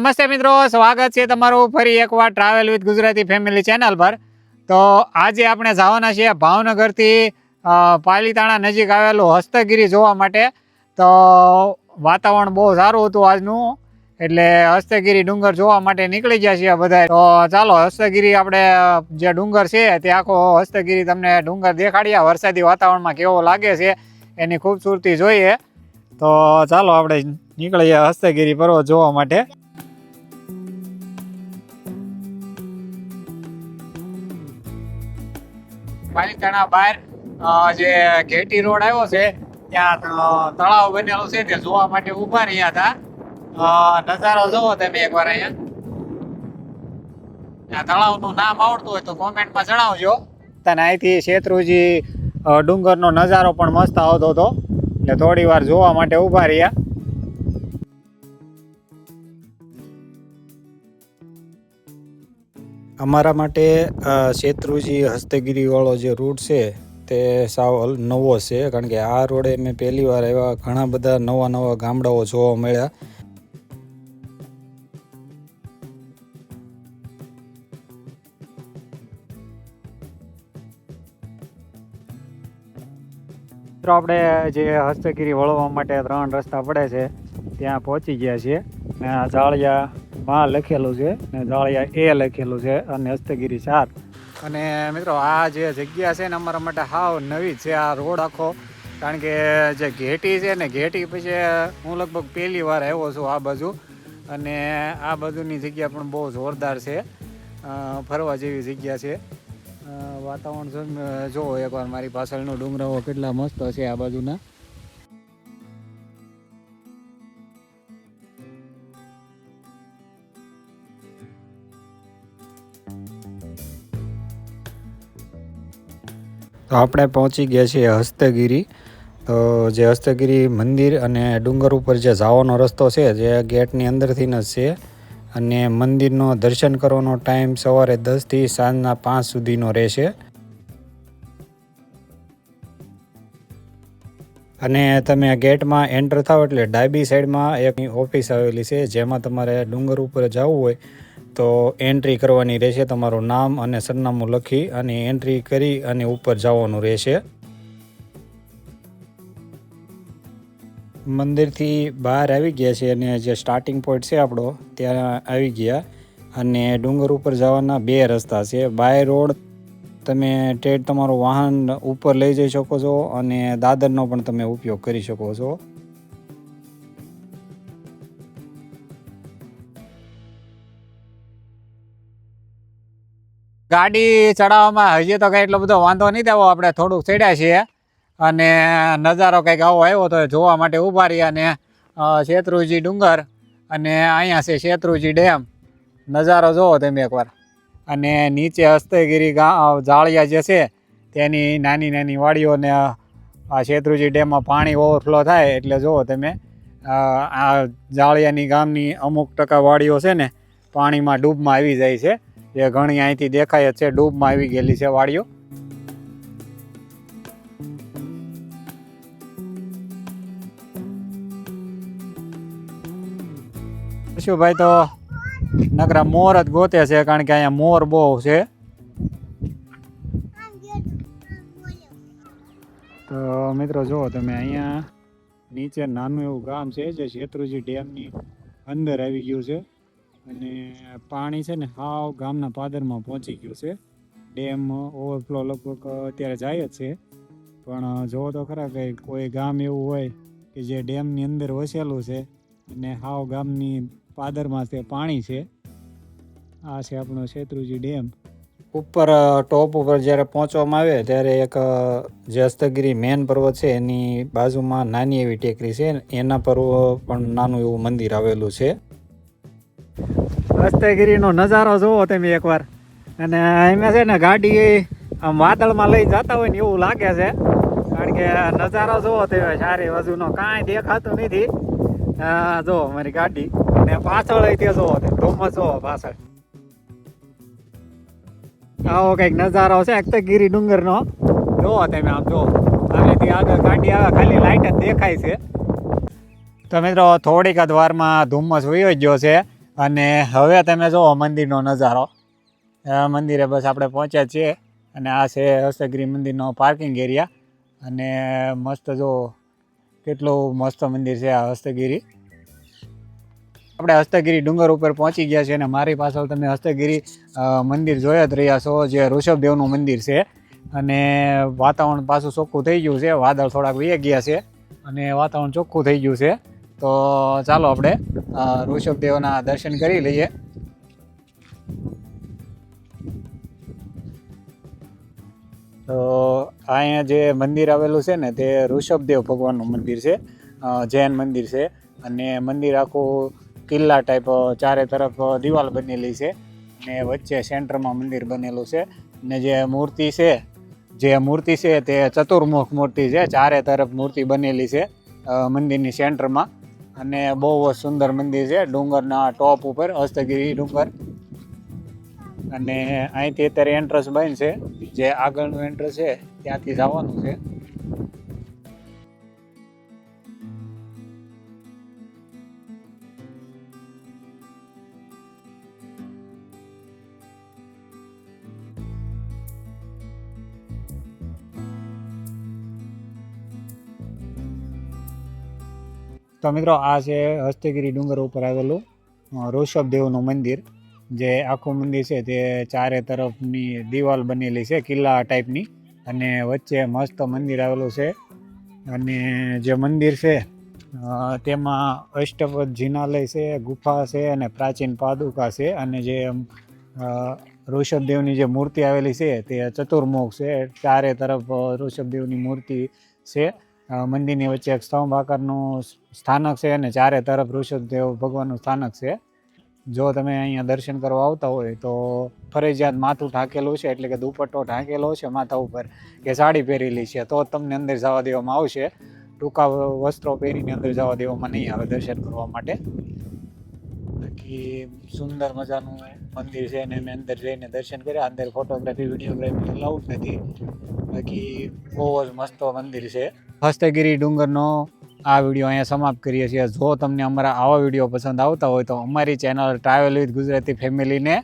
નમસ્તે મિત્રો, સ્વાગત છે તમારું ફરી એકવાર travel with Gujarati family channel પર। તો આજે આપણે જવાના છીએ ભાવનગરથી પાલીતાણા નજીક આવેલું હસ્તગીરી જોવા માટે। તો વાતાવરણ બહુ સારું હતું આજનું, એટલે હસ્તગીરી ડુંગર જોવા માટે નીકળી ગયા છીએ બધા। તો ચાલો હસ્તગીરી આપણે જે ડુંગર છે તે આખો હસ્તગીરી તમને ડુંગર દેખાડ્યા વરસાદી વાતાવરણમાં કેવો લાગે છે એની ખૂબસૂરતી જોઈએ। તો ચાલો આપણે નીકળીએ હસ્તગીરી પર્વત જોવા માટે। પાલીતાણા બહાર જે ઘેટી રોડ આવ્યો છે ત્યાં તળાવ બનેલું છે તે જોવા માટે ઉભા રહ્યા હતા। નજારો જોવો તમે એકવાર અહીંયા। તળાવનું નામ આવડતું હોય તો કોમેન્ટમાં જણાવજો। અને અહીંથી શેત્રુજી ડુંગરનો નજારો પણ મસ્ત આવતો હતો, એટલે થોડી વાર જોવા માટે ઉભા રહ્યા। અમારા માટે શેત્રુજી હસ્તગીરી વાળો જે રૂટ છે તે સાવ નવો છે, કારણ કે આ રોડે મેં પહેલી વાર એવા ઘણા બધા નવા ગામડાઓ જોવા મળ્યા। મિત્રો આપણે જે હસ્તગીરી વળવા માટે 3 રસ્તા પડે છે ત્યાં પહોંચી ગયા છીએ। ને આ જાળિયા માં લખેલું છે ને જાળિયા એ લખેલું છે અને હસ્તગીરી 4। અને મિત્રો આ જે જગ્યા છે ને અમારા માટે હાવ નવી છે આ રોડ આખો, કારણ કે જે ઘેટી છે ને ઘેટી પછી હું લગભગ પહેલી વાર આવ્યો છું આ બાજુ, અને આ બાજુની જગ્યા પણ બહુ જોરદાર છે, ફરવા જેવી જગ્યા છે। વાતાવરણ જોવો એકવાર, મારી પાછળનો ડુંગરાઓ કેટલા મસ્ત છે આ બાજુના। તો આપણે પહોંચી ગયા છીએ હસ્તગીરી। તો જે હસ્તગીરી મંદિર અને ડુંગર ઉપર જે જવાનો રસ્તો છે જે ગેટની અંદરથી જ છે, અને મંદિરનો દર્શન કરવાનો ટાઈમ સવારે 10 થી સાંજના 5 સુધીનો રહેશે। અને તમે આ ગેટમાં એન્ટર થાવ એટલે ડાબી સાઈડમાં એક ઓફિસ આવેલી છે, જેમાં તમારે ડુંગર ઉપર જવું હોય તો એન્ટ્રી કરવાની રહેશે। તમારું નામ અને સરનામું લખી અને એન્ટ્રી કરી અને ઉપર જવાનું રહેશે। મંદિરથી બહાર આવી ગયા છે અને જે સ્ટાર્ટિંગ પોઈન્ટ છે આપણો ત્યાં આવી ગયા, અને ડુંગર ઉપર જવાના 2 રસ્તા છે। બાય રોડ તમે ટેટ તમારું વાહન ઉપર લઈ જઈ શકો છો અને દાદરનો પણ તમે ઉપયોગ કરી શકો છો। ગાડી ચડાવવામાં હજી તો કંઈ એટલો બધો વાંધો નહીં થયો, આપણે થોડુંક ચડ્યા છીએ અને નજારો કંઈક આવો આવ્યો તો જોવા માટે ઊભા રહ્યા। અને શેત્રુજી ડુંગર અને અહીંયા છે શેત્રુજી ડેમ, નજારો જોવો તમે એકવાર। અને નીચે હસ્તગીરી જાળિયા જે છે તેની નાની નાની વાડીઓને આ શેત્રુજી ડેમમાં પાણી ઓવરફ્લો થાય એટલે જુઓ તમે આ જાળિયાની ગામની અમુક ટકા વાડીઓ છે ને પાણીમાં ડૂબમાં આવી જાય છે, જે ઘણી અહીંથી દેખાય જ છે, ડૂબમાં આવી ગયેલી છે વાડીઓ। શું ભાઈ તો નકરા મોર જ ગોતે છે, કારણ કે અહીંયા મોર બહુ છે। તો મિત્રો જુઓ તમે અહીંયા નીચે નાનું એવું ગામ છે જે શેત્રુજી ડેમની અંદર આવી ગયું છે, અને પાણી છે ને હાવ ગામના પાદરમાં પહોંચી ગયું છે। ડેમ ઓવરફ્લો લગભગ અત્યારે જાય જ છે, પણ જોવો તો ખરા કે કોઈ ગામ એવું હોય કે જે ડેમની અંદર વસેલું છે અને હાવ ગામની પાદરમાં તે પાણી છે। આ છે આપણો શેત્રુજી ડેમ। ઉપર ટોપ ઉપર જ્યારે પહોંચવામાં આવે ત્યારે એક જે હસ્તગીરી મેન પર્વત છે એની બાજુમાં નાની એવી ટેકરી છે, એના પર પણ નાનું એવું મંદિર આવેલું છે। હસ્તગીરીનો નજારો જોવો તમે એકવાર, અને એમાં છે ને ગાડી આમ વાદળમાં લઈ જતા હોય ને એવું લાગે છે, કારણ કે નજારો જોવો તમે સારી બાજુનો કાંઈ દેખાતું નથી। જોવો મારી ગાડી, અને પાછળ તે જોવો ધુમ્મસ જોવો પાછળ, આવો કંઈક નજારો છે હસ્તગીરી ડુંગરનો। જોવો તમે આમ જો આમેથી આગળ ગાડી આવે, ખાલી લાઇટ જ દેખાય છે। તો મિત્રો થોડીક જ વારમાં ધુમ્મસ વયો ગયો છે અને હવે તમે જુઓ મંદિરનો નજારો. મંદિરે બસ આપણે પહોંચ્યા છીએ અને આ છે હસ્તગીરી મંદિરનો પાર્કિંગ એરિયા. અને મસ્ત જો કેટલું મસ્ત મંદિર છે આ હસ્તગીરી. આપણે હસ્તગીરી ડુંગર ઉપર પહોંચી ગયા છે અને મારી પાછળ તમે હસ્તગીરી મંદિર જોઈ જ રહ્યા છો, જે ઋષભદેવનું મંદિર છે. અને વાતાવરણ પાછું ચોખ્ખું થઈ ગયું છે, વાદળ થોડાક વહી ગયા છે અને વાતાવરણ ચોખ્ખું થઈ ગયું છે. તો ચાલો આપણે ઋષભદેવના દર્શન કરી લઈએ. તો અહીંયા જે મંદિર આવેલું છે ને તે ઋષભદેવ ભગવાનનું મંદિર છે, જૈન મંદિર છે. અને મંદિર આખું કિલ્લા ટાઈપ ચારે તરફ દિવાલ બનેલી છે અને વચ્ચે સેન્ટરમાં મંદિર બનેલું છે. અને જે મૂર્તિ છે તે ચતુર્મુખ મૂર્તિ છે, ચારે તરફ મૂર્તિ બનેલી છે મંદિરની સેન્ટરમાં. અને બહુ સુંદર મંદિર છે, ડુંગરના ટોપ ઉપર હસ્તગીરી ડુંગર. અને અહીંથી અત્યારે એન્ટ્રન્સ બંધ છે, જે આગળનું એન્ટ્રન્સ છે ત્યાંથી જવાનું છે. તો મિત્રો આ છે હસ્તગીરી ડુંગર ઉપર આવેલું ઋષભદેવનું મંદિર. જે આખું મંદિર છે તે ચારે તરફની દિવાલ બનેલી છે કિલ્લા ટાઈપની, અને વચ્ચે મસ્ત મંદિર આવેલું છે. અને જે મંદિર છે તેમાં અષ્ટપદ જિનાલય છે, ગુફા છે અને પ્રાચીન પાદુકા છે. અને જે ઋષભદેવની જે મૂર્તિ આવેલી છે તે ચતુર્મુખ છે, ચારે તરફ ઋષભદેવની મૂર્તિ છે. મંદિરની વચ્ચે એક સ્તંભ આકારનું સ્થાનક છે અને ચારે તરફ ઋષભદેવ ભગવાનનું સ્થાનક છે. જો તમે અહીંયા દર્શન કરવા આવતા હોય તો ફરજિયાત માથું ઢાંકેલું છે, એટલે કે દુપટ્ટો ઢાંકેલો છે માથા ઉપર, કે સાડી પહેરેલી છે તો તમને અંદર જવા દેવામાં આવશે. ટૂંકા વસ્ત્રો પહેરીને અંદર જવા દેવામાં નહીં આવે દર્શન કરવા માટે. બાકી સુંદર મજાનું મંદિર છે અને મેં અંદર જઈને દર્શન કર્યા. અંદર ફોટોગ્રાફી વિડીયોગ્રાફી અલાઉડ નથી. બાકી બહુ જ મસ્ત મંદિર છે. હસ્તગીરી ડુંગરનો આ વિડીયો અહીંયા સમાપ્ત કરીએ છીએ. જો તમને અમારા આવા વિડીયો પસંદ આવતા હોય તો અમારી ચેનલ ટ્રાવેલ વિથ ગુજરાતી ફેમિલીને